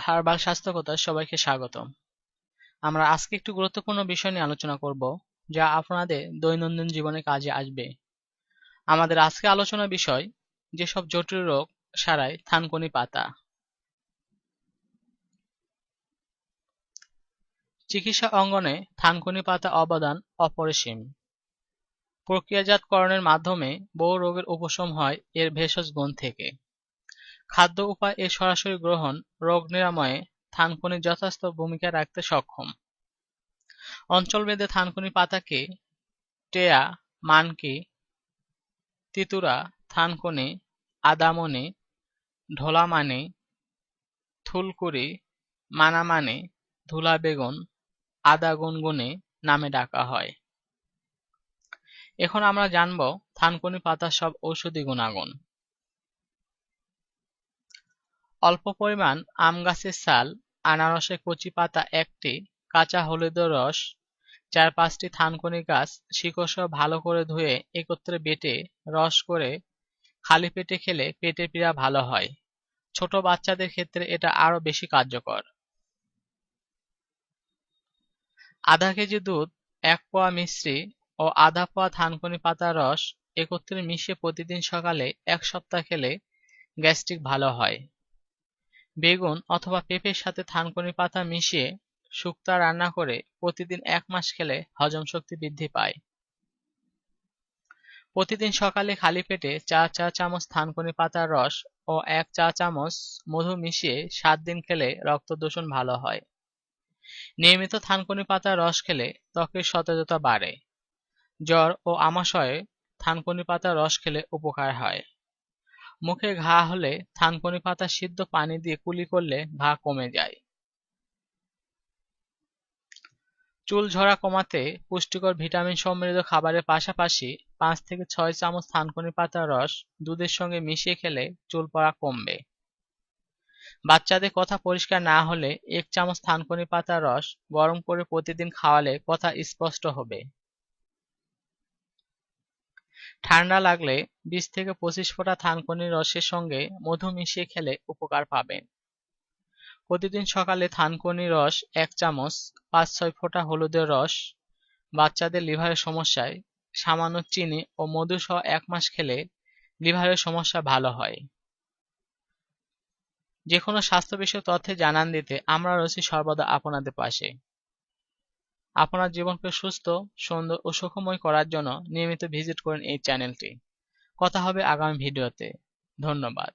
Herbal স্বাস্থ্য কথায় সবাইকে স্বাগতম। আমরা আজকে একটি গুরুত্বপূর্ণ বিষয় নিয়ে আলোচনা করব, যা আপনাদের দৈনন্দিন জীবনে কাজে আসবে। আমাদের আজকে আলোচনার বিষয় যেসব জটিল রোগ সারায় থানকুনি পাতা। চিকিৎসা অঙ্গনে থানকুনি পাতা অবদান অপরিসীম। প্রক্রিয়াজাতকরণের মাধ্যমে বহু রোগের উপশম হয় এর ভেষজ গুণ থেকে। খাদ্য উপায় এর সরাসরি গ্রহণ রোগ নিরাময়ে থানকুনি যথাযথ ভূমিকা রাখতে সক্ষম। অঞ্চলভেদে থানকুনি পাতাকে টেয়া, মানকি, তিতুরা, থানকুনি, আদামনি, ঢোলামানি, থুলকুরি, মানামানি, ধুলা বেগুন, আদা গুনগুনি নামে ডাকা হয়। এখন আমরা জানব থানকুনি পাতার সব ঔষধি গুণাগুণ। অল্প পরিমাণ আম গাছের ছাল, আনারসের কচি পাতা একটি, কাঁচা হলুদের রস, ৪-৫টি থানকুনি গাছ শিকড়সহ ভালো করে ধুয়ে একত্রে বেটে রস করে খালি পেটে খেলে পেটের পীড়া ভালো হয়। ছোট বাচ্চাদের ক্ষেত্রে এটা আরো বেশি কার্যকর। আধা কেজি দুধ, ১ পোয়া মিশ্রি ও আধা পোয়া থানকুনি পাতার রস একত্রে মিশিয়ে প্রতিদিন সকালে ১ সপ্তাহ খেলে গ্যাস্ট্রিক ভালো হয়। বেগুন অথবা পেঁপের সাথে থানকুনি পাতা মিশিয়ে শুক্তো রান্না করে প্রতিদিন ১ মাস খেলে হজম শক্তি বৃদ্ধি পায়। প্রতিদিন সকালে খালি পেটে ৪ চা চামচ থানকুনি পাতার রস ও ১ চা চামচ মধু মিশিয়ে ৭ দিন খেলে রক্ত দূষণ ভালো হয়। নিয়মিত থানকুনি পাতার রস খেলে ত্বকের সতেজতা বাড়ে। জ্বর ও আমাশয়ে থানকুনি পাতার রস খেলে উপকার হয়। মুখে ঘা হলে থানকুনি পাতা সিদ্ধ পানি দিয়ে কুলি করলে ঘা কমে যায়। চুল ঝরা কমাতে পুষ্টিকর ভিটামিন সমৃদ্ধ খাবারের পাশাপাশি ৫ থেকে ৬ চামচ থানকুনি পাতার রস দুধের সঙ্গে মিশিয়ে খেলে চুল পড়া কমবে। বাচ্চাদের কথা পরিষ্কার না হলে ১ চামচ থানকুনি পাতার রস গরম করে প্রতিদিন খাওয়ালে কথা স্পষ্ট হবে। ঠান্ডা লাগলে ২০ থেকে ২৫ ফোঁটা থানকুনির রসের সঙ্গে মধু মিশিয়ে খেলে উপকার পাবেন। প্রতিদিন সকালে থানকুনি রস ১ চামচ, ৫-৬ ফোঁটা হলুদের রস, বাচ্চাদের লিভারের সমস্যায় সামান্য চিনি ও মধু সহ ১ মাস খেলে লিভারের সমস্যা ভালো হয়। যেকোনো স্বাস্থ্য বিষয়ক তথ্যে জানান দিতে আমরা রয়েছি সর্বদা আপনাদের পাশে। আপনার জীবনকে সুস্থ, সুন্দর ও সুখময় করার জন্য নিয়মিত ভিজিট করুন এই চ্যানেলটি। কথা হবে আগামী ভিডিওতে। ধন্যবাদ।